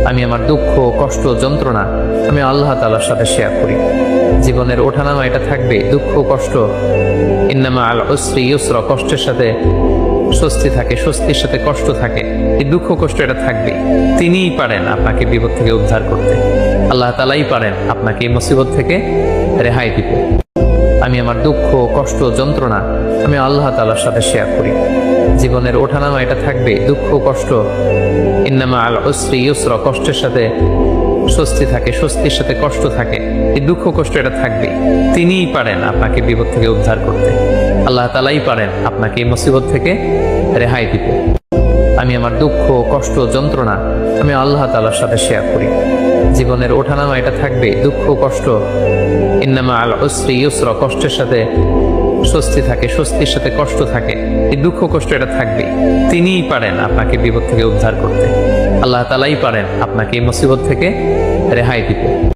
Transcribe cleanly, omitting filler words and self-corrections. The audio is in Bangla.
আমি আমার দুঃখ, কষ্ট, যন্ত্রণা আমি আল্লাহ তাআলার সাথে শেয়ার করি। জীবনের ওঠানামা এটা থাকবে, দুঃখ, কষ্ট। ইন্নামা আল উসরি ইউসরা, কষ্টের সাথে স্বস্তি থাকে, স্বস্তির সাথে কষ্ট থাকে। এই দুঃখ কষ্ট এটা থাকবে। তিনিই পারেন আপনাকে বিপদ থেকে উদ্ধার করতে। আল্লাহ তাআলাই পারেন আপনাকে এই মুসিবত থেকে রেহাই দিতে। আমি আমার দুঃখ, কষ্ট, যন্ত্রণা আমি আল্লাহ তাআলার সাথে শেয়ার করি। জীবনের ওঠানামা এটা থাকবে, দুঃখ, কষ্ট। ইন্নামা আল উসরি ইউসরা, কষ্টের সাথে স্বস্তি থাকে, স্বস্তির সাথে কষ্ট থাকে। এই দুঃখ কষ্ট এটা থাকবে। তিনিই পারেন আপনাকে বিপদ থেকে উদ্ধার করতে। আল্লাহ তাআলাই পারেন আপনাকে এই মুসিবত থেকে রেহাই দিতে। আমি আমার দুঃখ, কষ্ট, যন্ত্রণা আমি আল্লাহ তাআলার সাথে শেয়ার করি। জীবনের ওঠানামা এটা থাকবে, দুঃখ, কষ্ট। ইন্নামা আল উসরি ইউসরা, কষ্টের সাথে স্বস্তি থাকে, স্বস্তির সাথে কষ্ট থাকে। এই দুঃখ কষ্ট এটা থাকবে। তিনিই পারেন আপনাকে বিপদ থেকে উদ্ধার করতে। আল্লাহ তাআলাই পারেন আপনাকে এই মুসিবত থেকে রেহাই দিতে।